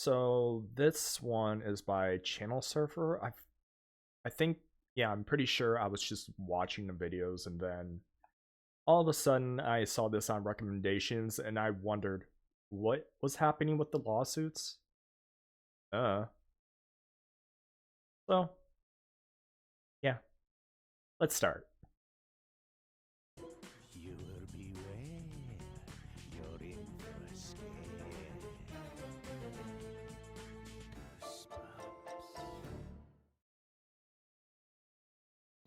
So this one is by Channel Surfer. I think yeah, I'm pretty sure I was just watching the videos and then all of a sudden I saw this on recommendations and I wondered what was happening with the lawsuits. Uh. So, yeah, let's start. You will beware. You're in for a scare. Goosebumps.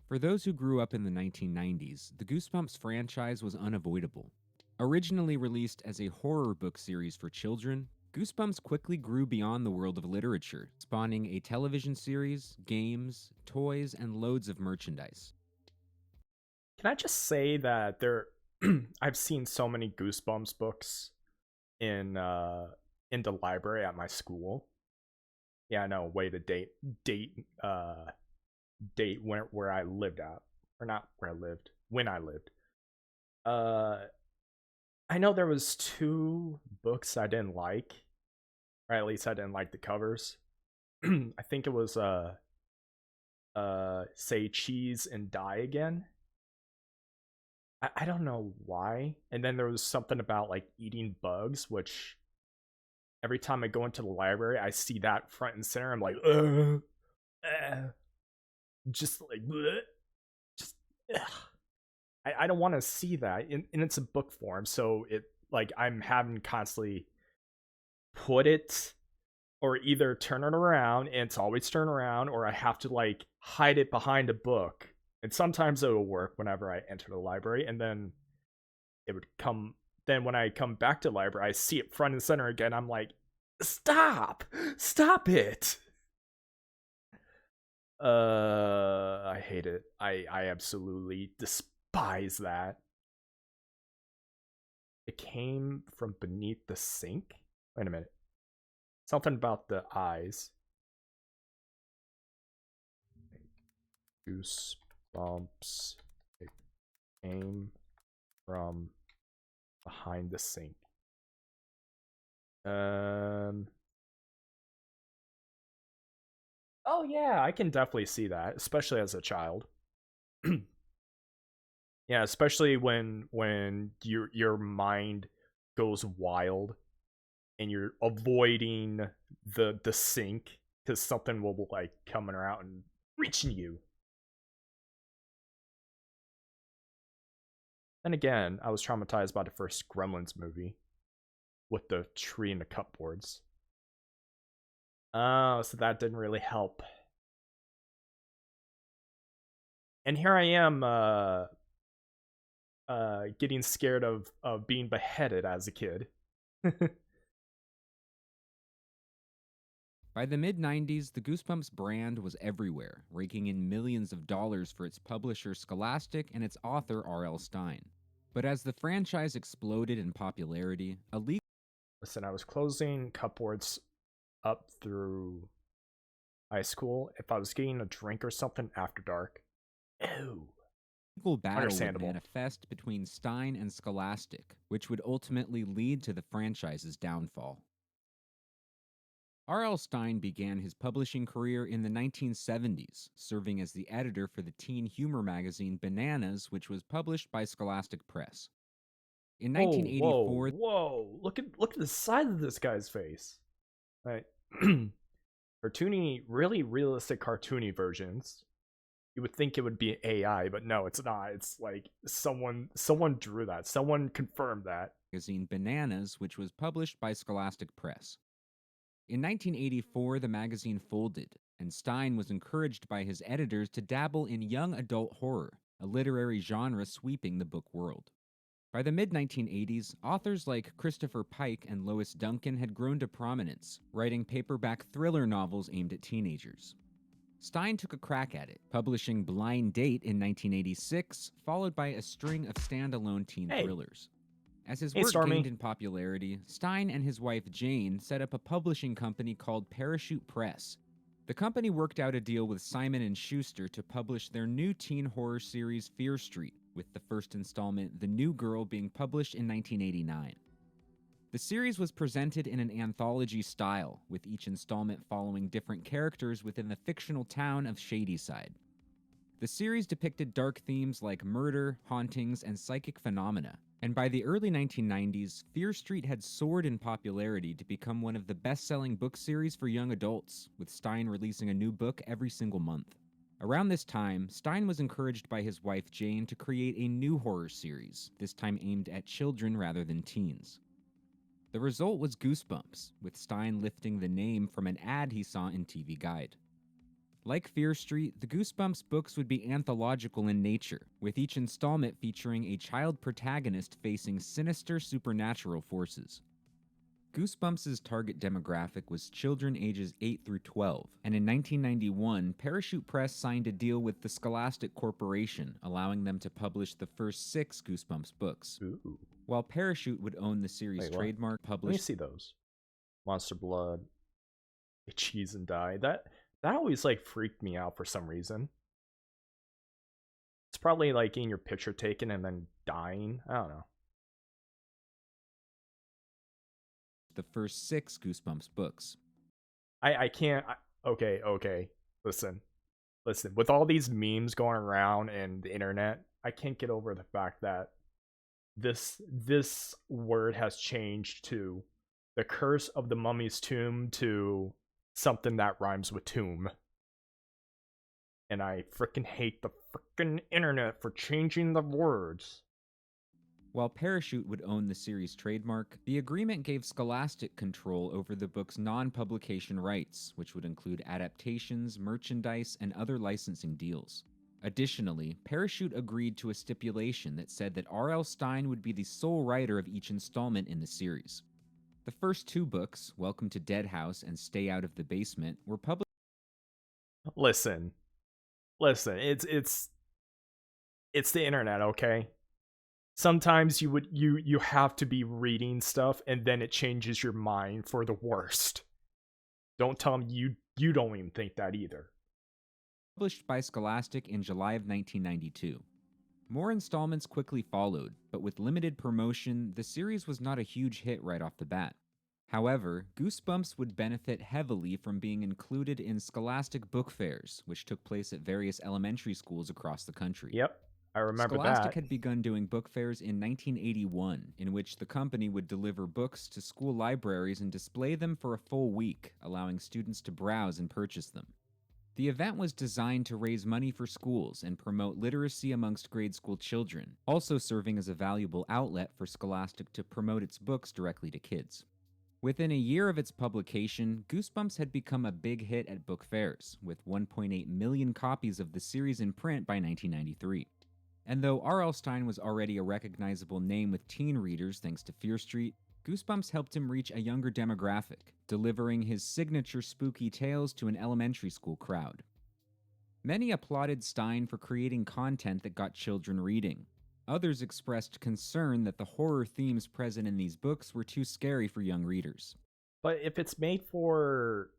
For those who grew up in the 1990s, the Goosebumps franchise was unavoidable. Originally released as a horror book series for children, Goosebumps quickly grew beyond the world of literature, spawning a television series, games, toys, and loads of merchandise. Can I just say that there I've seen so many Goosebumps books in in the library at my school. Yeah, I know, way to date date where I lived at. Or not where I lived, when I lived. Uh I know there was two books I didn't like, or at least I didn't like the covers. I think it was Say Cheese and Die Again. I don't know why. And then there was something about like eating bugs, which every time I go into the library, I see that front and center. I'm like, just like, bleh, just, ugh. I don't want to see that. And it's a book form, so it like I'm having constantly put it or either turn it around and it's always turned around, or I have to like hide it behind a book. And sometimes it will work whenever I enter the library, and then it would come. Then when I come back to the library, I see it front and center again. I'm like, stop it. I hate it. I absolutely despise that. It came from beneath the sink. Wait a minute. Something about the eyes. Goosebumps. It came from behind the sink. Oh yeah, I can definitely see that, especially as a child. Yeah, especially when your mind goes wild and you're avoiding the sink because something will like coming around and reaching you. And again, I was traumatized by the first Gremlins movie with the tree and the cupboards. Oh, so that didn't really help. And here I am, getting scared of being beheaded as a kid. By the mid 90s, the Goosebumps brand was everywhere, raking in millions of dollars for its publisher Scholastic and its author R.L. Stine. But as the franchise exploded in popularity, a legal Listen, I was closing cupboards up through high school. If I was getting a drink or something after dark, ew. battle would Understandable. manifest between Stine and Scholastic, which would ultimately lead to the franchise's downfall. R.L. Stine began his publishing career in the 1970s, serving as the editor for the teen humor magazine Bananas, which was published by Scholastic Press. In Whoa, whoa, 1984, whoa! Look at the size of this guy's face. Right, cartoony, really realistic cartoony versions. You would think it would be AI, but no, it's not. It's like someone drew that. Someone confirmed that. magazine Bananas, which was published by Scholastic Press. In 1984, the magazine folded, and Stine was encouraged by his editors to dabble in young adult horror, a literary genre sweeping the book world. By the mid 1980s, authors like Christopher Pike and Lois Duncan had grown to prominence, writing paperback thriller novels aimed at teenagers. Stine took a crack at it, publishing Blind Date in 1986, followed by a string of standalone teen Hey, thrillers. As his hey, work gained Stormy. in popularity, Stine and his wife Jane set up a publishing company called Parachute Press. The company worked out a deal with Simon & Schuster to publish their new teen horror series Fear Street, with the first installment, The New Girl, being published in 1989. The series was presented in an anthology style, with each installment following different characters within the fictional town of Shadyside. The series depicted dark themes like murder, hauntings, and psychic phenomena, and by the early 1990s, Fear Street had soared in popularity to become one of the best-selling book series for young adults, with Stein releasing a new book every single month. Around this time, Stein was encouraged by his wife Jane to create a new horror series, this time aimed at children rather than teens. The result was Goosebumps, with Stein lifting the name from an ad he saw in TV Guide. Like Fear Street, the Goosebumps books would be anthological in nature, with each installment featuring a child protagonist facing sinister supernatural forces. Goosebumps' target demographic was children ages 8 through 12, and in 1991, Parachute Press signed a deal with the Scholastic Corporation, allowing them to publish the first 6 Goosebumps books. Ooh. While Parachute would own the series' Wait, what? trademark, Let me published see those. Monster Blood, Cheese and Die. That always like freaked me out for some reason. It's probably like getting your picture taken and then dying. I don't know. the first 6 Goosebumps books. I can't. Okay. Listen. With all these memes going around and the internet, I can't get over the fact that this word has changed to the curse of the mummy's tomb to something that rhymes with tomb. And I freaking hate the freaking internet for changing the words. While Parachute would own the series' trademark, the agreement gave Scholastic control over the book's non-publication rights, which would include adaptations, merchandise, and other licensing deals. Additionally, Parachute agreed to a stipulation that said that R.L. Stine would be the sole writer of each installment in the series. The first 2 books, Welcome to Dead House and Stay Out of the Basement, were published. Listen, it's the internet, okay? Sometimes you have to be reading stuff and then it changes your mind for the worst. Don't tell me you don't even think that either. Published by Scholastic in July of 1992. More installments quickly followed, but with limited promotion, the series was not a huge hit right off the bat. However, Goosebumps would benefit heavily from being included in Scholastic book fairs, which took place at various elementary schools across the country. Yep, I remember Scholastic that. had begun doing book fairs in 1981, in which the company would deliver books to school libraries and display them for a full week, allowing students to browse and purchase them. The event was designed to raise money for schools and promote literacy amongst grade school children, also serving as a valuable outlet for Scholastic to promote its books directly to kids. Within a year of its publication, Goosebumps had become a big hit at book fairs, with 1.8 million copies of the series in print by 1993. And though R.L. Stine was already a recognizable name with teen readers thanks to Fear Street, Goosebumps helped him reach a younger demographic, delivering his signature spooky tales to an elementary school crowd. Many applauded Stine for creating content that got children reading. Others expressed concern that the horror themes present in these books were too scary for young readers. But if it's made for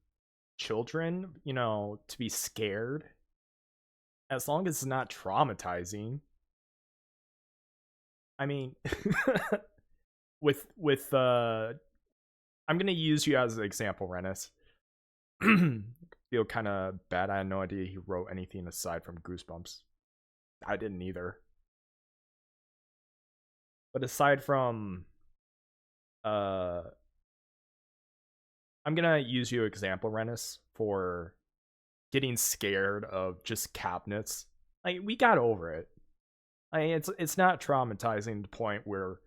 children, to be scared, as long as it's not traumatizing. I mean, I'm gonna use you as an example, Rennis. Feel kind of bad. I had no idea he wrote anything aside from Goosebumps. I didn't either. But aside from, I'm gonna use you example, Rennis, for getting scared of just cabinets. Like, we got over it. It's not traumatizing to the point where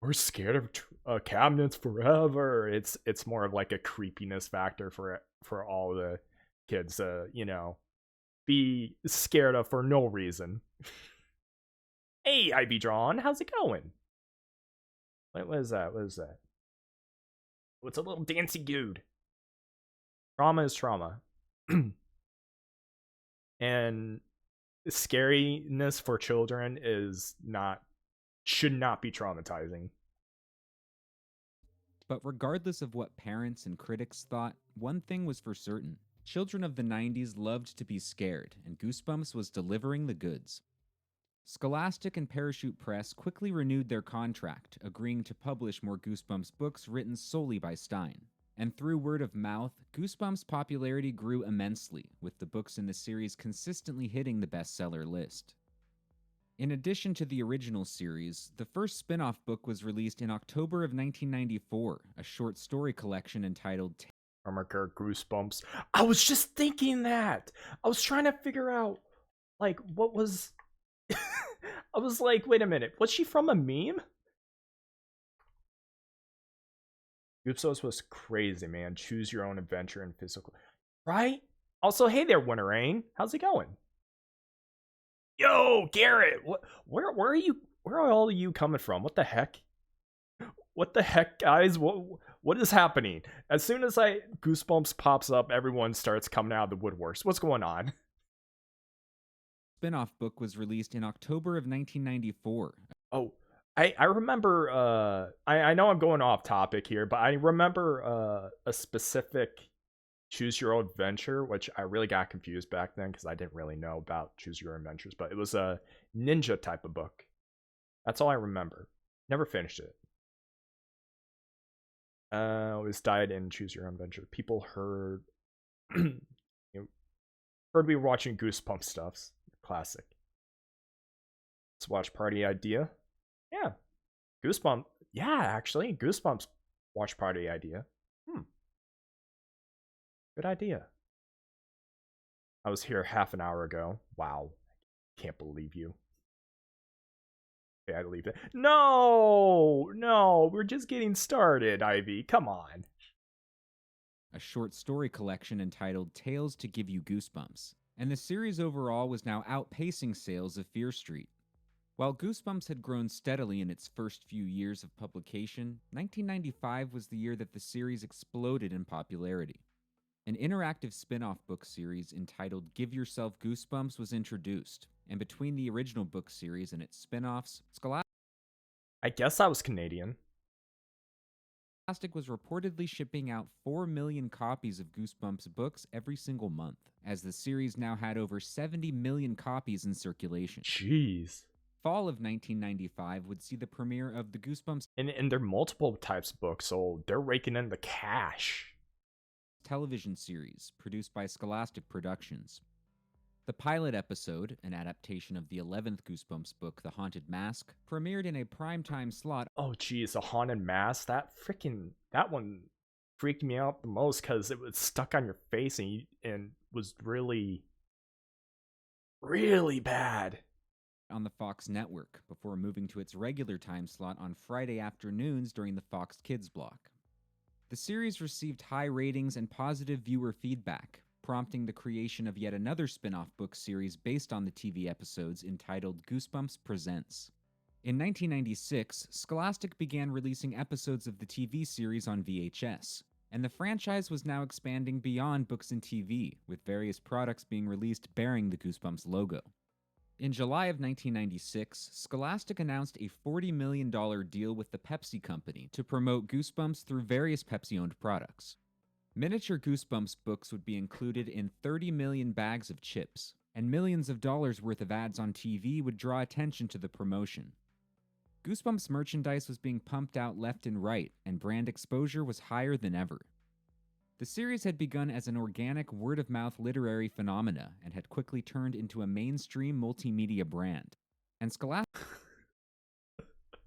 we're scared of cabinets forever. It's more of like a creepiness factor for all the kids be scared of for no reason. Hey, IB Drawn, how's it going? What is that? What's a little dancy dude? Trauma is trauma. And scariness for children should not be traumatizing. But regardless of what parents and critics thought, one thing was for certain. Children of the 90s loved to be scared, and Goosebumps was delivering the goods. Scholastic and Parachute Press quickly renewed their contract, agreeing to publish more Goosebumps books written solely by Stein. And through word of mouth, Goosebumps' popularity grew immensely, with the books in the series consistently hitting the bestseller list. In addition to the original series, the first spin-off book was released in October of 1994, a short story collection entitled Armor Goosebumps. I was just thinking that. I was trying to figure out, like, what was. I was like, wait a minute. Was she from a meme? Goosebumps was crazy, man. Choose your own adventure and physical. Right? Also, hey there, Winterrain. How's it going? Yo, Garrett. Where are you? Where are all of you coming from? What the heck? What the heck, guys? What is happening? As soon as Goosebumps pops up, everyone starts coming out of the woodworks. What's going on? spin-off book was released in October of 1994. Oh, I remember. I know I'm going off topic here, but I remember a specific choose your own adventure, which I really got confused back then because I didn't really know about choose your own adventures. But it was a ninja type of book. That's all I remember. Never finished it. It was died in choose your own adventure. People heard heard we were watching Goosebumps stuffs. Classic. Let's watch party idea. Yeah. Goosebumps. Yeah, actually. Goosebumps watch party idea. Good idea. I was here half an hour ago. Wow. Can't believe you. Okay, I leave it. No, we're just getting started, Ivy. Come on. A short story collection entitled Tales to Give You Goosebumps, and the series overall was now outpacing sales of Fear Street. While Goosebumps had grown steadily in its first few years of publication, 1995 was the year that the series exploded in popularity. An interactive spin-off book series entitled Give Yourself Goosebumps was introduced, and between the original book series and its spin-offs, I guess I was Canadian. Scholastic was reportedly shipping out 4 million copies of Goosebumps books every single month, as the series now had over 70 million copies in circulation. Jeez. Fall of 1995 would see the premiere of the Goosebumps And there are multiple types of books, so they're raking in the cash. television series produced by Scholastic Productions. The pilot episode, an adaptation of the 11th Goosebumps book, The Haunted Mask, premiered in a primetime slot. Oh, geez, a haunted mask. That one freaked me out the most because it was stuck on your face and was really, really bad. On the Fox network, before moving to its regular time slot on Friday afternoons during the Fox Kids block. The series received high ratings and positive viewer feedback, prompting the creation of yet another spin-off book series based on the TV episodes entitled Goosebumps Presents. In 1996, Scholastic began releasing episodes of the TV series on VHS, and the franchise was now expanding beyond books and TV, with various products being released bearing the Goosebumps logo. In July of 1996, Scholastic announced a $40 million deal with the Pepsi Company to promote Goosebumps through various Pepsi-owned products. Miniature Goosebumps books would be included in 30 million bags of chips, and millions of dollars worth of ads on TV would draw attention to the promotion. Goosebumps merchandise was being pumped out left and right, and brand exposure was higher than ever. The series had begun as an organic word-of-mouth literary phenomena and had quickly turned into a mainstream multimedia brand. And Scholastic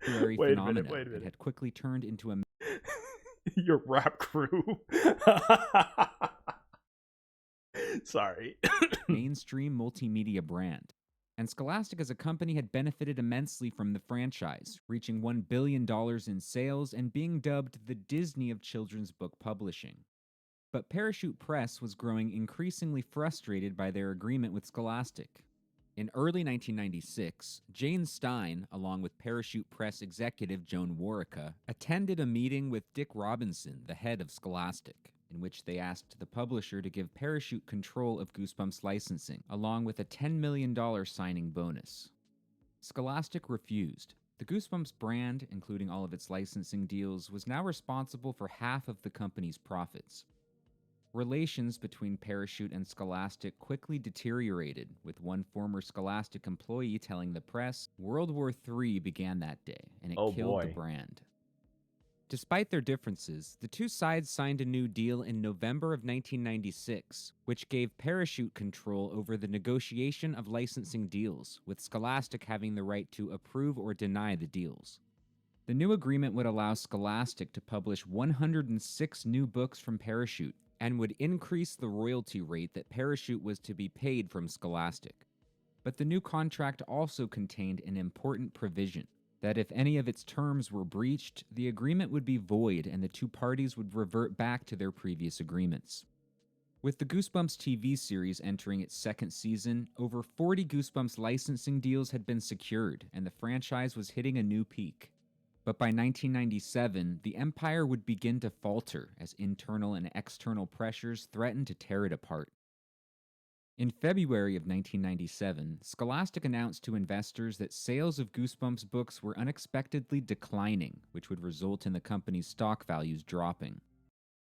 literary Wait a phenomena minute. and had quickly turned into a Your rap crew. Sorry. mainstream multimedia brand. And Scholastic as a company had benefited immensely from the franchise, reaching $1 billion in sales and being dubbed the Disney of children's book publishing. But Parachute Press was growing increasingly frustrated by their agreement with Scholastic. In early 1996, Jane Stein, along with Parachute Press executive Joan Warrica, attended a meeting with Dick Robinson, the head of Scholastic, in which they asked the publisher to give Parachute control of Goosebumps licensing, along with a $10 million signing bonus. Scholastic refused. The Goosebumps brand, including all of its licensing deals, was now responsible for half of the company's profits. Relations between Parachute and Scholastic quickly deteriorated, with one former Scholastic employee telling the press, "World War III began that day, and it Oh killed the boy. brand." Despite their differences, the two sides signed a new deal in November of 1996, which gave Parachute control over the negotiation of licensing deals, with Scholastic having the right to approve or deny the deals. The new agreement would allow Scholastic to publish 106 new books from Parachute and would increase the royalty rate that Parachute was to be paid from Scholastic. But the new contract also contained an important provision that if any of its terms were breached, the agreement would be void and the two parties would revert back to their previous agreements. With the Goosebumps TV series entering its second season, over 40 Goosebumps licensing deals had been secured, and the franchise was hitting a new peak. But by 1997, the empire would begin to falter as internal and external pressures threatened to tear it apart. In February of 1997, Scholastic announced to investors that sales of Goosebumps books were unexpectedly declining, which would result in the company's stock values dropping.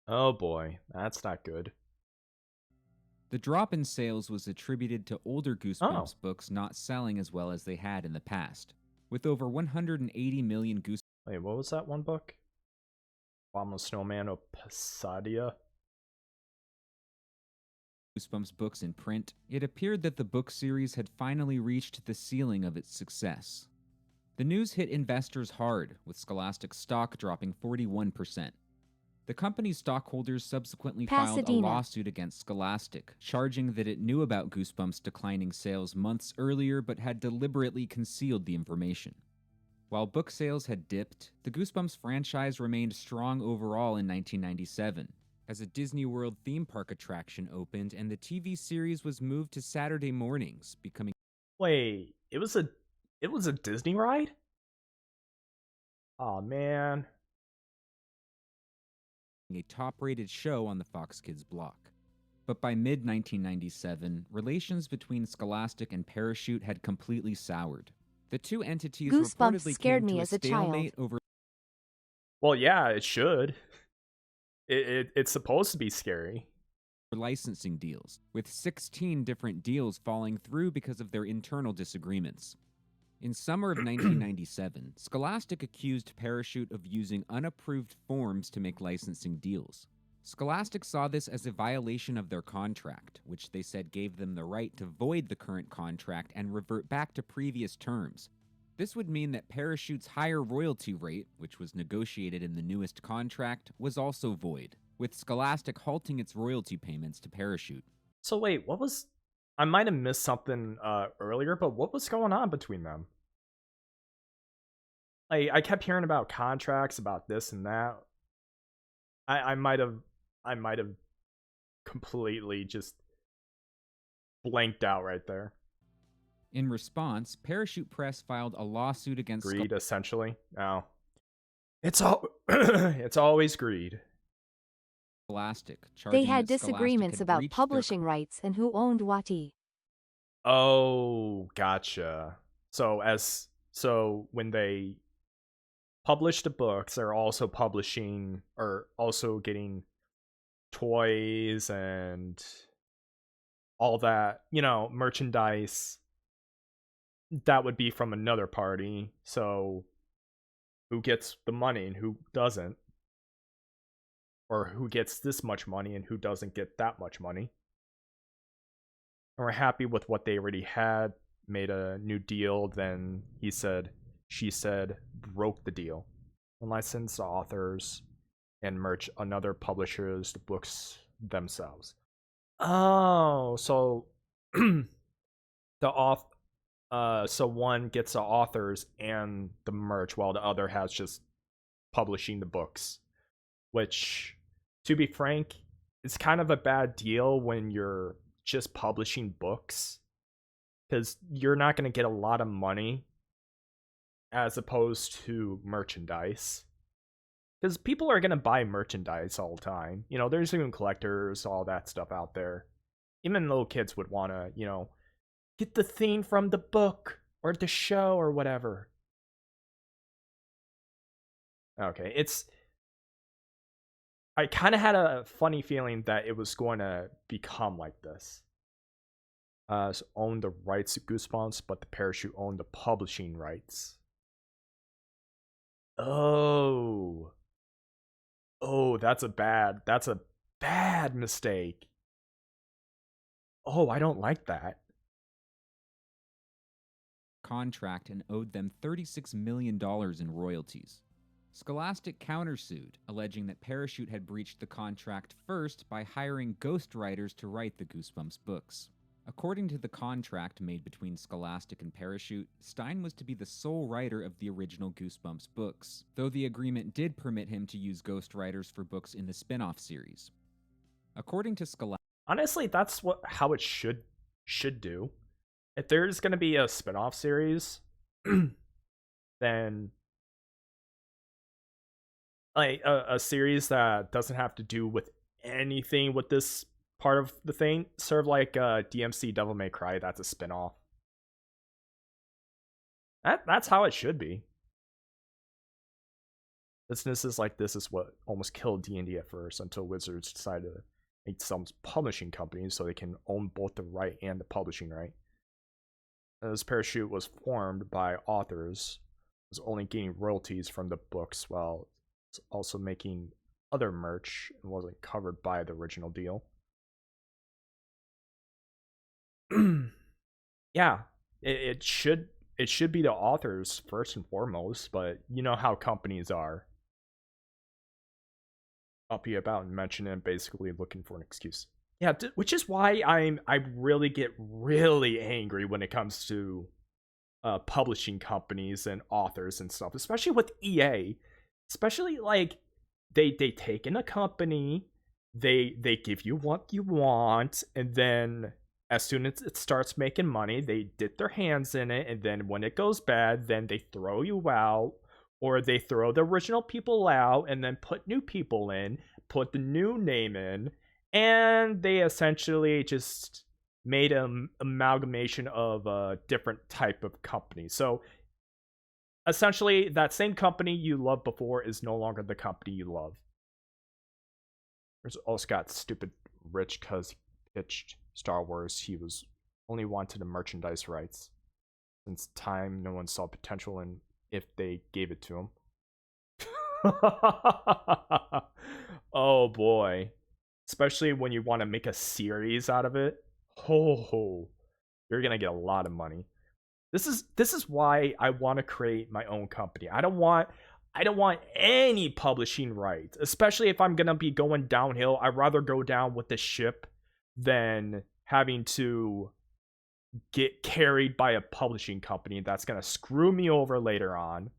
Oh boy, that's not good. The drop in sales was attributed to older Goosebumps Oh, books not selling as well as they had in the past. With over 180 million wait, what was that one book? Obama Snowman of Pasadia? Goosebumps books in print, it appeared that the book series had finally reached the ceiling of its success. The news hit investors hard, with Scholastic stock dropping 41%. The company's stockholders subsequently filed a Pasadena. lawsuit against Scholastic, charging that it knew about Goosebumps' declining sales months earlier but had deliberately concealed the information. While book sales had dipped, the Goosebumps franchise remained strong overall in 1997, as a Disney World theme park attraction opened and the TV series was moved to Saturday mornings, becoming Wait, it was a Disney ride? Oh man. a top-rated show on the Fox Kids block. But by mid-1997, relations between Scholastic and Parachute had completely soured. The two entities Goosebumps reportedly scared came me to a as a stalemate child. over Well, yeah, it should. It's supposed to be scary. licensing deals, with 16 different deals falling through because of their internal disagreements. In summer of 1997, Scholastic accused Parachute of using unapproved forms to make licensing deals. Scholastic saw this as a violation of their contract, which they said gave them the right to void the current contract and revert back to previous terms. This would mean that Parachute's higher royalty rate, which was negotiated in the newest contract, was also void, with Scholastic halting its royalty payments to Parachute. So wait, what was? I might have missed something earlier, but what was going on between them? I kept hearing about contracts, about this and that. I might have completely just blanked out right there. In response, Parachute Press filed a lawsuit against Greed, essentially. No, it's all it's always greed. Scholastic, They charging had that Scholastic disagreements had about breached publishing rights and who owned Wati. Oh, gotcha. So when they publish the books, they're also publishing or also getting toys and all that, merchandise that would be from another party. So who gets the money and who doesn't? Or who gets this much money and who doesn't get that much money? And we're happy with what they already had, made a new deal, then she said, broke the deal. Unlicensed authors and merch another publisher's books themselves. Oh, so the off so one gets the authors and the merch while the other has just publishing the books, which, to be frank, is kind of a bad deal when you're just publishing books, because you're not going to get a lot of money as opposed to merchandise, because people are going to buy merchandise all the time. There's even collectors, all that stuff out there. Even little kids would want to, get the theme from the book or the show or whatever. Okay, I kind of had a funny feeling that it was going to become like this. So owned the rights to Goosebumps, but the Parachute owned the publishing rights. Oh. Oh, that's a bad mistake. Oh, I don't like that. Contract and owed them $36 million in royalties. Scholastic countersued, alleging that Parachute had breached the contract first by hiring ghostwriters to write the Goosebumps books. According to the contract made between Scholastic and Parachute, Stein was to be the sole writer of the original Goosebumps books, though the agreement did permit him to use ghostwriters for books in the spin-off series. According to Scholastic, Honestly, that's how it should do. If there's going to be a spin-off series, then like a series that doesn't have to do with anything with this part of the thing, sort of like DMC Devil May Cry, that's a spin-off. That's how it should be. Businesses like this is what almost killed D&D at first, until Wizards decided to make some publishing companies so they can own both the right and the publishing right. This Parachute was formed by authors, was only getting royalties from the books while also making other merch and wasn't covered by the original deal. Yeah, it should be the authors first and foremost, but you know how companies are. Uppy about and mention it, basically looking for an excuse. Yeah, which is why I really get really angry when it comes to publishing companies and authors and stuff, especially with EA. Especially like they take in a company, they give you what you want, and then as soon as it starts making money, they dip their hands in it, and then when it goes bad, then they throw you out, or they throw the original people out and then put new people in, put the new name in, and they essentially just made an amalgamation of a different type of company. So essentially, that same company you loved before is no longer the company you love. There's also got stupid rich because he pitched Star Wars. He was only wanted the merchandise rights. Since time, no one saw potential in if they gave it to him. Oh boy. Especially when you want to make a series out of it. Oh, you're gonna get a lot of money. This is why I want to create my own company. I don't want any publishing rights, especially if I'm gonna be going downhill. I'd rather go down with the ship than having to get carried by a publishing company that's gonna screw me over later on.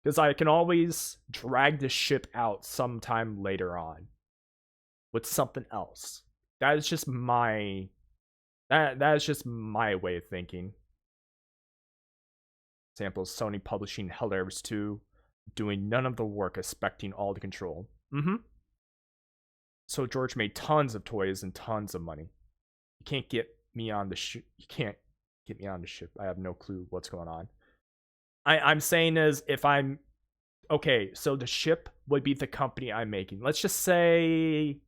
Because I can always drag the ship out sometime later on with something else. That is just my that is just my way of thinking. Examples: Sony publishing Helldivers 2, doing none of the work, expecting all the control. So George made tons of toys and tons of money. You can't get me on the ship. You can't get me on the ship. I have no clue what's going on. I'm saying is, if I'm okay, so the ship would be the company I'm making. Let's just say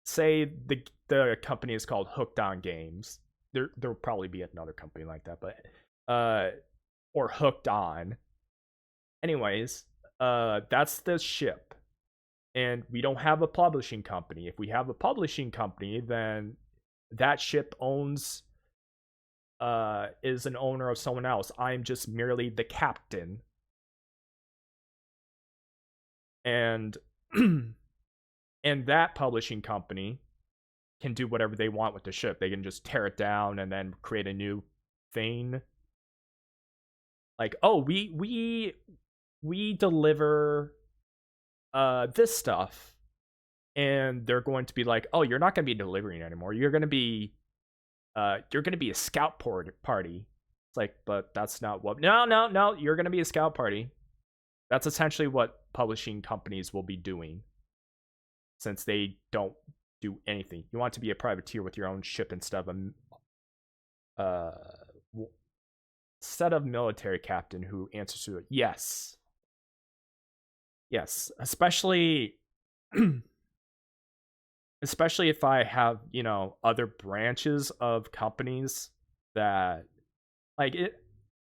the company is called Hooked On Games. There'll probably be another company like that, but or Hooked On. Anyways, that's the ship. And we don't have a publishing company. If we have a publishing company, then that ship is an owner of someone else. I'm just merely the captain. And and that publishing company can do whatever they want with the ship. They can just tear it down and then create a new thing. Like, oh, we deliver this stuff, and they're going to be like, oh, you're not going to be delivering anymore. You're going to be a scout party. It's like, but that's not what. No. You're going to be a scout party. That's essentially what publishing companies will be doing, since they don't do anything. You want to be a privateer with your own ship instead of a military captain who answers to it. Yes. Yes, especially especially if I have, other branches of companies that like it.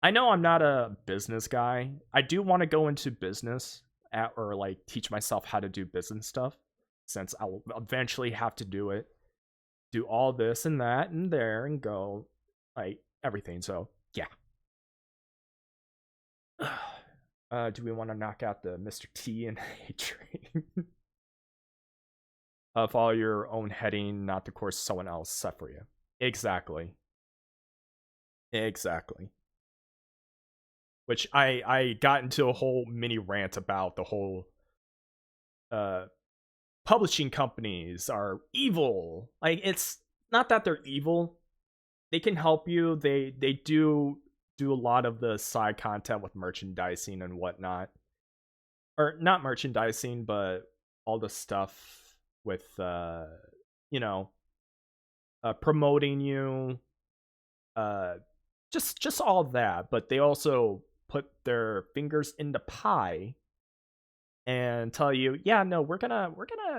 I know I'm not a business guy. I do want to go into business or like teach myself how to do business stuff since I'll eventually have to do it. Do all this and that and there and go like everything. So, yeah. Do we want to knock out the Mr. T and A train? Follow your own heading, not the course someone else set for you. Exactly. Exactly. Which I got into a whole mini rant about the whole uh publishing companies are evil. Like it's not that they're evil. They can help you. They do a lot of the side content with merchandising and whatnot. Or not merchandising, but all the stuff with you know, promoting you, uh just all of that, but they also put their fingers in the pie and tell you, yeah, no, we're gonna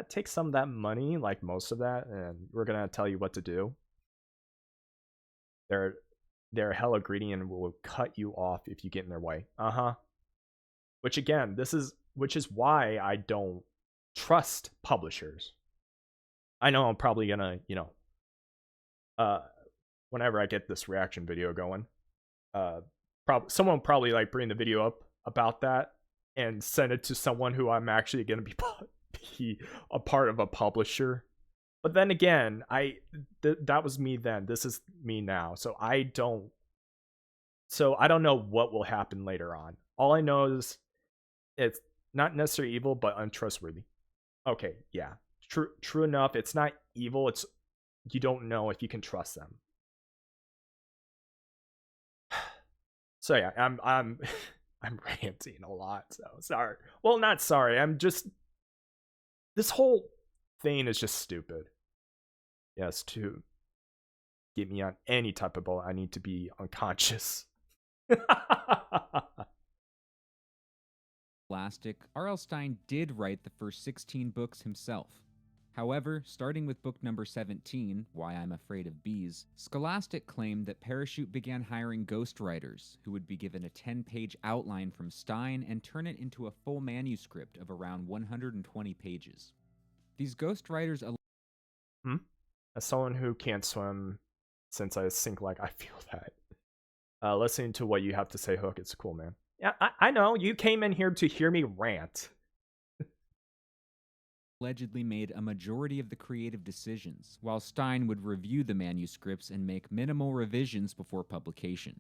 take some of that money, like most of that, and we're gonna tell you what to do. They're they're hella greedy and will cut you off if you get in their way. Uh-huh. Which again, which is why I don't trust publishers. I know I'm probably gonna, uh whenever I get this reaction video going, someone will probably like bring the video up about that and send it to someone who I'm actually gonna be a part of a publisher. But then again, that was me then. This is me now. So I don't know what will happen later on. All I know is it's not necessarily evil, but untrustworthy. Okay, yeah. True enough. It's not evil, it's you don't know if you can trust them. So yeah, I'm I'm ranting a lot, so sorry. Well, not sorry. I'm just this whole thing is just stupid. Yes, to get me on any type of boat, I need to be unconscious. Scholastic, R.L. Stine did write the first 16 books himself. However, starting with book number 17, Why I'm Afraid of Bees, Scholastic claimed that Parachute began hiring ghostwriters who would be given a 10-page outline from Stine and turn it into a full manuscript of around 120 pages. These ghostwriters As someone who can't swim, since I sink like I feel that. Listening to what you have to say, Hook, it's cool, man. Yeah, I know. You came in here to hear me rant. allegedly made a majority of the creative decisions, while Stine would review the manuscripts and make minimal revisions before publication.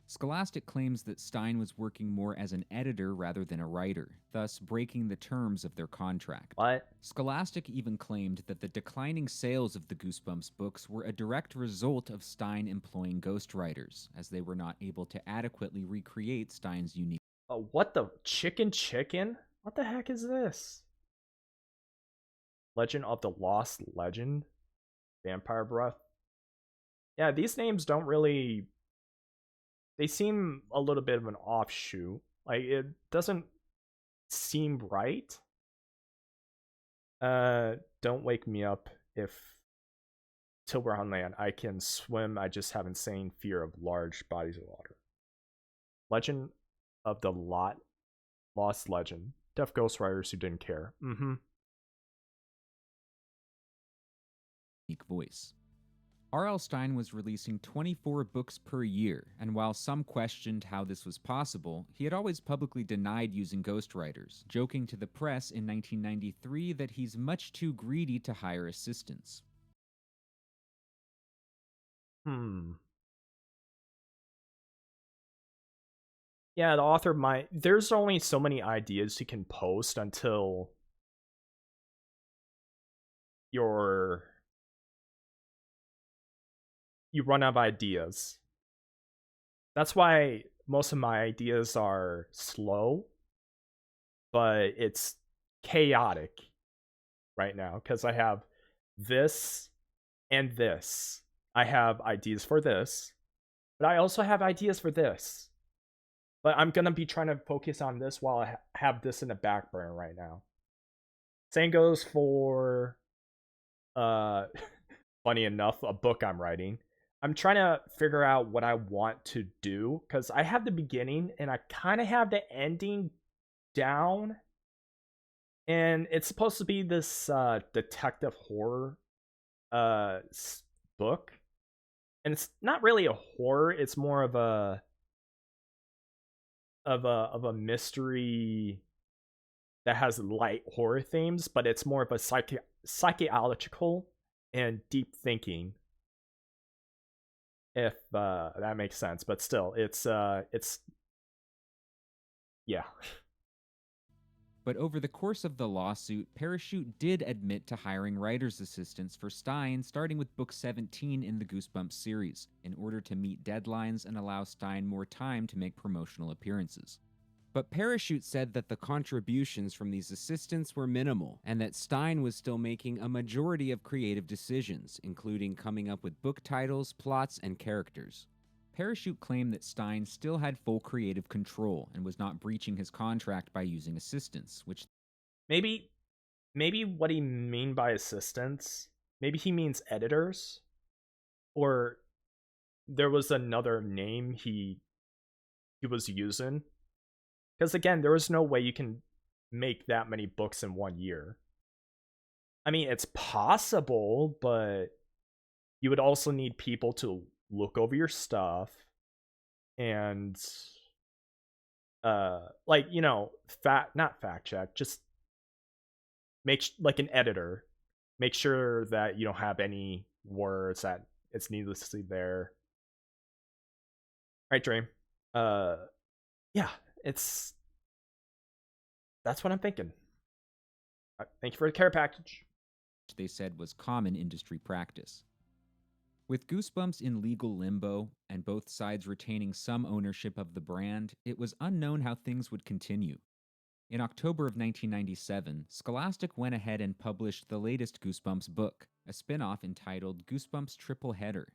Scholastic claims that Stine was working more as an editor rather than a writer, thus breaking the terms of their contract. What? Scholastic even claimed that the declining sales of the Goosebumps books were a direct result of Stine employing ghostwriters, as they were not able to adequately recreate Stine's unique. What the chicken? What the heck is this? Legend of the Lost Legend? Vampire Breath? Yeah, these names don't really. They seem a little bit of an offshoot. Like, it doesn't seem right. Don't wake me up if till we're on land. I can swim, I just have insane fear of large bodies of water. Legend of the Lost Legend. Deaf ghostwriters who didn't care. Voice. R.L. Stine was releasing 24 books per year, and while some questioned how this was possible, he had always publicly denied using ghostwriters, joking to the press in 1993 that he's much too greedy to hire assistants. Yeah, the author might. There's only so many ideas he can post until you run out of ideas. That's why most of my ideas are slow, but it's chaotic right now because I have this and this. I have ideas for this, but I also have ideas for this. But I'm gonna be trying to focus on this while I have this in the back burner right now. Same goes for uh funny enough, a book I'm writing. I'm trying to figure out what I want to do because I have the beginning and I kind of have the ending down. And it's supposed to be this detective horror uh book. And it's not really a horror, it's more of a mystery that has light horror themes, but it's more of a psychological and deep thinking, if that makes sense. But still, it's yeah. But over the course of the lawsuit, Parachute did admit to hiring writer's assistants for Stein, starting with book 17 in the Goosebumps series, in order to meet deadlines and allow Stein more time to make promotional appearances. But Parachute said that the contributions from these assistants were minimal, and that Stein was still making a majority of creative decisions, including coming up with book titles, plots, and characters. Parachute claimed that Stein still had full creative control and was not breaching his contract by using assistants, which maybe what he mean by assistants, maybe he means editors, or there was another name he was using. Because again, there was no way you can make that many books in 1 year. I mean, it's possible, but you would also need people to look over your stuff and like, you know, not fact check, just like an editor, make sure that you don't have any words that it's needlessly there. Right, Dream? Yeah, it's that's what I'm thinking. Thank you for the care package. they said was common industry practice. With Goosebumps in legal limbo, and both sides retaining some ownership of the brand, it was unknown how things would continue. In October of 1997, Scholastic went ahead and published the latest Goosebumps book, a spin-off entitled Goosebumps Triple Header.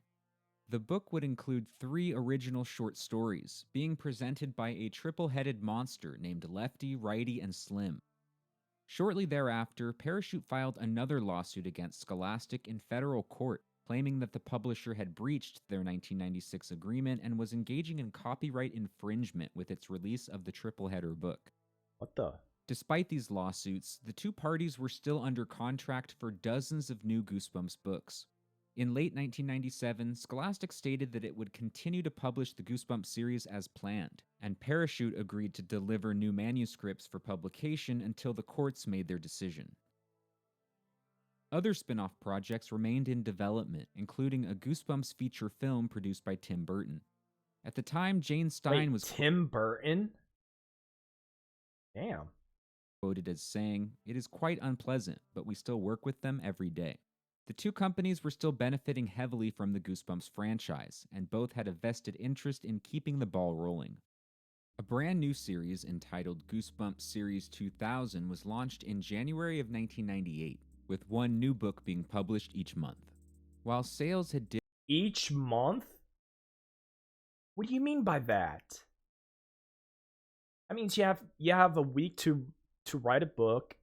The book would include 3 original short stories, being presented by a triple-headed monster named Lefty, Righty, and Slim. Shortly thereafter, Parachute filed another lawsuit against Scholastic in federal court, claiming that the publisher had breached their 1996 agreement and was engaging in copyright infringement with its release of the triple header book. What the? Despite these lawsuits, the two parties were still under contract for dozens of new Goosebumps books. In late 1997, Scholastic stated that it would continue to publish the Goosebumps series as planned, and Parachute agreed to deliver new manuscripts for publication until the courts made their decision. Other spin-off projects remained in development, including a Goosebumps feature film produced by Tim Burton. At the time, Jane Stein was Tim Burton? Damn. quoted as saying, "It is quite unpleasant, but we still work with them every day." The two companies were still benefiting heavily from the Goosebumps franchise, and both had a vested interest in keeping the ball rolling. A brand new series entitled Goosebumps Series 2000 was launched in January of 1998, with one new book being published each month. While sales had dipped Each month? What do you mean by that? That means you have a week to write a book,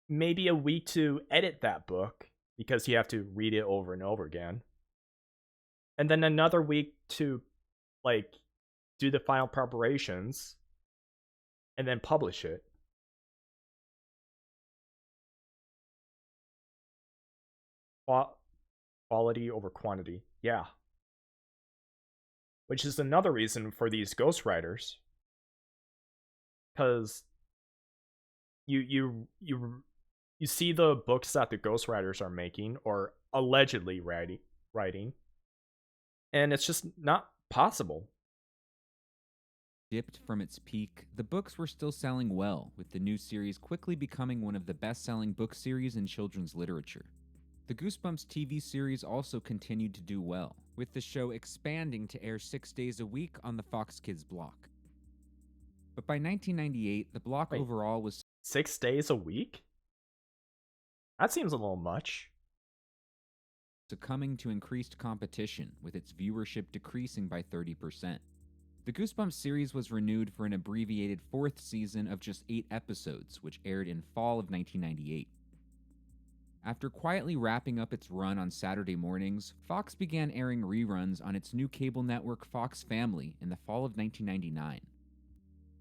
maybe a week to edit that book because you have to read it over and over again, and then another week to like do the final preparations and then publish it. Quality over quantity. Yeah. Which is another reason for these ghostwriters, because you see the books that the ghostwriters are making or allegedly writing, and it's just not possible. from its peak, the books were still selling well, with the new series quickly becoming one of the best-selling book series in children's literature. The Goosebumps TV series also continued to do well, with the show expanding to air 6 days a week on the Fox Kids block. But by 1998, the block overall was 6 days a week? That seems a little much. succumbing to increased competition, with its viewership decreasing by 30%. The Goosebumps series was renewed for an abbreviated 4th season of just 8 episodes, which aired in fall of 1998. After quietly wrapping up its run on Saturday mornings, Fox began airing reruns on its new cable network Fox Family in the fall of 1999.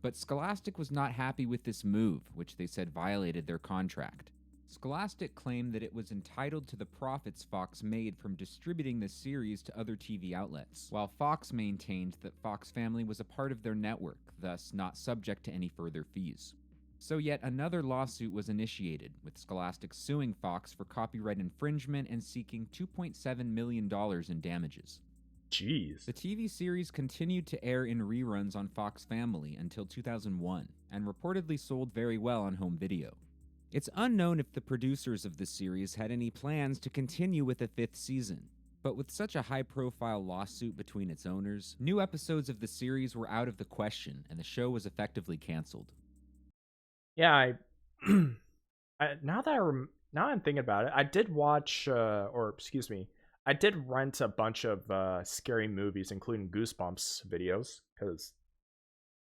But Scholastic was not happy with this move, which they said violated their contract. Scholastic claimed that it was entitled to the profits Fox made from distributing the series to other TV outlets, while Fox maintained that Fox Family was a part of their network, thus not subject to any further fees. So yet another lawsuit was initiated, with Scholastic suing Fox for copyright infringement and seeking $2.7 million in damages. Jeez. The TV series continued to air in reruns on Fox Family until 2001, and reportedly sold very well on home video. It's unknown if the producers of the series had any plans to continue with a 5th season, but with such a high-profile lawsuit between its owners, new episodes of the series were out of the question, and the show was effectively canceled. Yeah, now I'm thinking about it, I did watch, I did rent a bunch of scary movies, including Goosebumps videos, because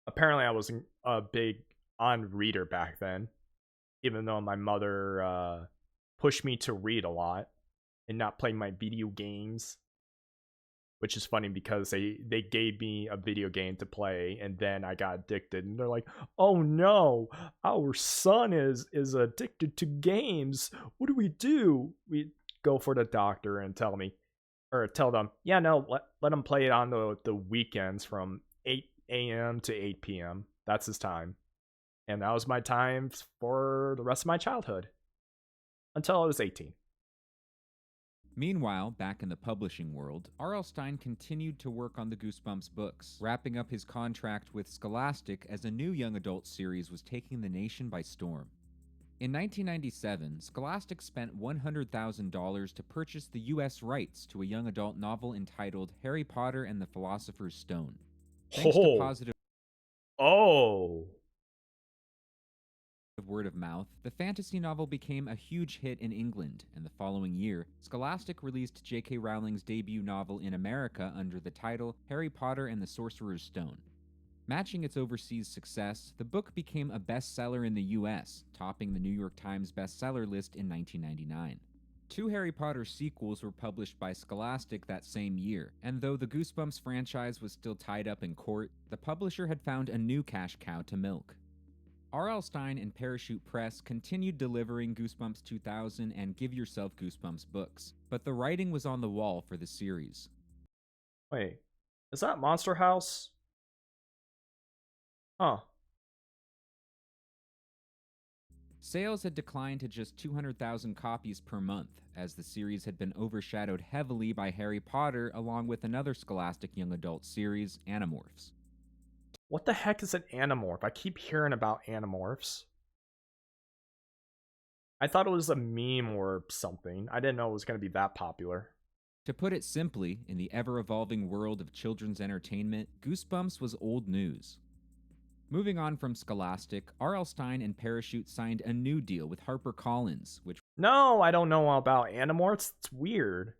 apparently I wasn't a big on reader back then, even though my mother pushed me to read a lot and not play my video games. Which is funny because they gave me a video game to play and then I got addicted and they're like, "Oh no, our son is addicted to games. What do we do?" We go for the doctor and tell them, "Yeah, no, let him play it on the weekends from 8 a.m. to 8 p.m. That's his time." And that was my time for the rest of my childhood until I was 18. Meanwhile, back in the publishing world, R.L. Stine continued to work on the Goosebumps books, wrapping up his contract with Scholastic as a new young adult series was taking the nation by storm. In 1997, Scholastic spent $100,000 to purchase the U.S. rights to a young adult novel entitled Harry Potter and the Philosopher's Stone. Thanks to positive word of mouth, the fantasy novel became a huge hit in England, and the following year, Scholastic released J.K. Rowling's debut novel in America under the title Harry Potter and the Sorcerer's Stone. Matching its overseas success, the book became a bestseller in the US, topping the New York Times bestseller list in 1999. 2 Harry Potter sequels were published by Scholastic that same year, and though the Goosebumps franchise was still tied up in court, the publisher had found a new cash cow to milk. R.L. Stine and Parachute Press continued delivering Goosebumps 2000 and Give Yourself Goosebumps books, but the writing was on the wall for the series. Wait, is that Monster House? Huh. Sales had declined to just 200,000 copies per month, as the series had been overshadowed heavily by Harry Potter along with another Scholastic young adult series, Animorphs. What the heck is an Animorph? I keep hearing about Animorphs. I thought it was a meme or something. I didn't know it was going to be that popular. To put it simply, in the ever-evolving world of children's entertainment, Goosebumps was old news. Moving on from Scholastic, R.L. Stine and Parachute signed a new deal with HarperCollins, which... No, I don't know about Animorphs. It's weird.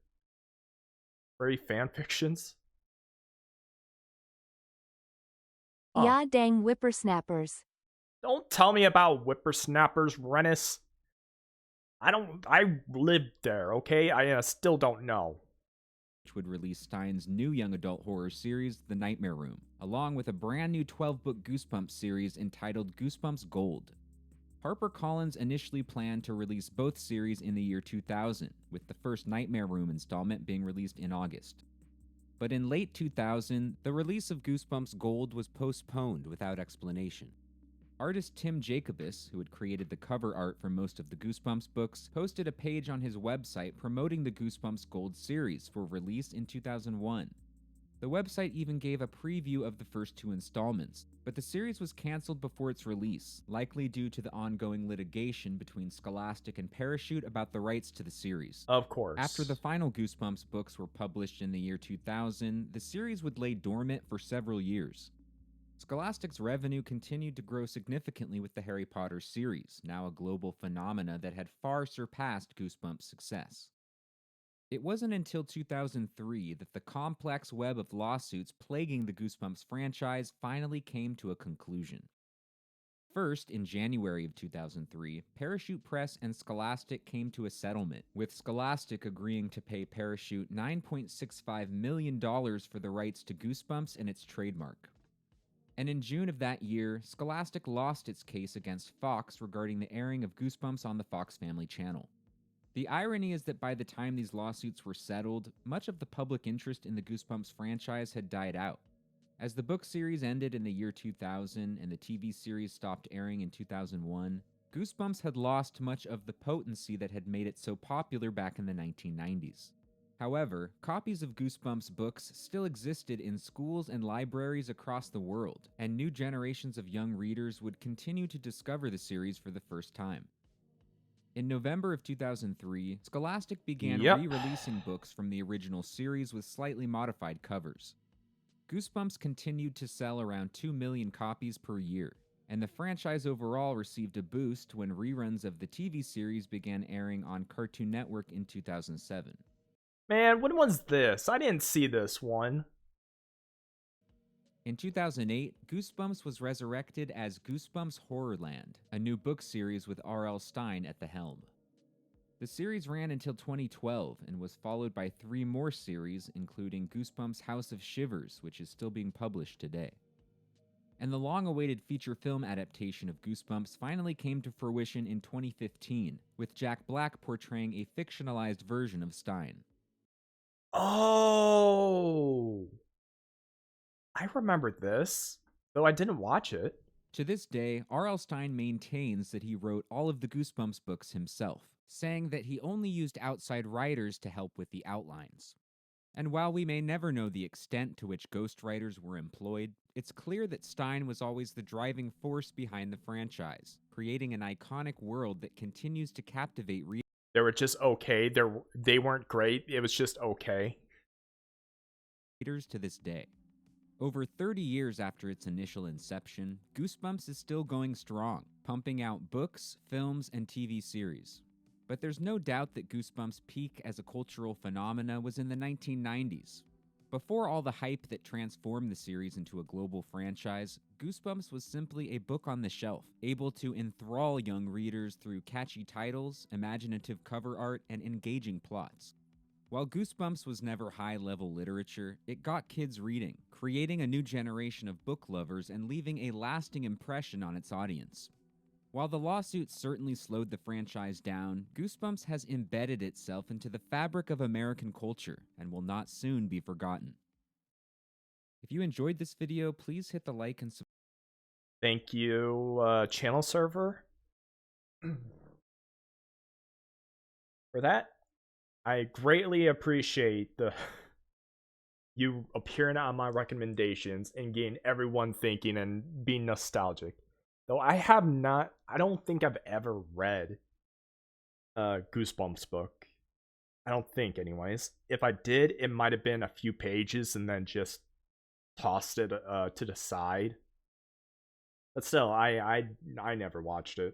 Very fanfictions. Huh. Ya dang whippersnappers. Don't tell me about whippersnappers, Rennis. I lived there, okay? I still don't know. Which would release Stine's new young adult horror series, The Nightmare Room, along with a brand new 12-book Goosebumps series entitled Goosebumps Gold. HarperCollins initially planned to release both series in the year 2000, with the first Nightmare Room installment being released in August. But in late 2000, the release of Goosebumps Gold was postponed without explanation. Artist Tim Jacobus, who had created the cover art for most of the Goosebumps books, posted a page on his website promoting the Goosebumps Gold series for release in 2001. The website even gave a preview of the first 2 installments, but the series was canceled before its release, likely due to the ongoing litigation between Scholastic and Parachute about the rights to the series. Of course. After the final Goosebumps books were published in the year 2000, the series would lay dormant for several years. Scholastic's revenue continued to grow significantly with the Harry Potter series, now a global phenomena that had far surpassed Goosebumps' success. It wasn't until 2003 that the complex web of lawsuits plaguing the Goosebumps franchise finally came to a conclusion. First, in January of 2003, Parachute Press and Scholastic came to a settlement, with Scholastic agreeing to pay Parachute $9.65 million for the rights to Goosebumps and its trademark. And in June of that year, Scholastic lost its case against Fox regarding the airing of Goosebumps on the Fox Family Channel. The irony is that by the time these lawsuits were settled, much of the public interest in the Goosebumps franchise had died out. As the book series ended in the year 2000 and the TV series stopped airing in 2001, Goosebumps had lost much of the potency that had made it so popular back in the 1990s. However, copies of Goosebumps books still existed in schools and libraries across the world, and new generations of young readers would continue to discover the series for the first time. In November of 2003, Scholastic began re-releasing books from the original series with slightly modified covers. Goosebumps continued to sell around 2 million copies per year, and the franchise overall received a boost when reruns of the TV series began airing on Cartoon Network in 2007. Man, when was this? I didn't see this one. In 2008, Goosebumps was resurrected as Goosebumps Horrorland, a new book series with R.L. Stine at the helm. The series ran until 2012 and was followed by 3 more series, including Goosebumps House of Shivers, which is still being published today. And the long-awaited feature film adaptation of Goosebumps finally came to fruition in 2015, with Jack Black portraying a fictionalized version of Stine. Oh, I remember this, though I didn't watch it. To this day, R.L. Stine maintains that he wrote all of the Goosebumps books himself, saying that he only used outside writers to help with the outlines. And while we may never know the extent to which ghostwriters were employed, it's clear that Stine was always the driving force behind the franchise, creating an iconic world that continues to captivate readers. They were just okay. They weren't great. It was just okay. To this day. Over 30 years after its initial inception, Goosebumps is still going strong, pumping out books, films, and TV series. But there's no doubt that Goosebumps' peak as a cultural phenomena was in the 1990s. Before all the hype that transformed the series into a global franchise, Goosebumps was simply a book on the shelf, able to enthrall young readers through catchy titles, imaginative cover art, and engaging plots. While Goosebumps was never high-level literature, it got kids reading, creating a new generation of book lovers and leaving a lasting impression on its audience. While the lawsuits certainly slowed the franchise down, Goosebumps has embedded itself into the fabric of American culture and will not soon be forgotten. If you enjoyed this video, please hit the like and subscribe. Thank you, channel server, for that. I greatly appreciate you appearing on my recommendations and getting everyone thinking and being nostalgic. Though I don't think I've ever read a Goosebumps book. I don't think, anyways. If I did, it might have been a few pages and then just tossed it to the side. But still, I never watched it.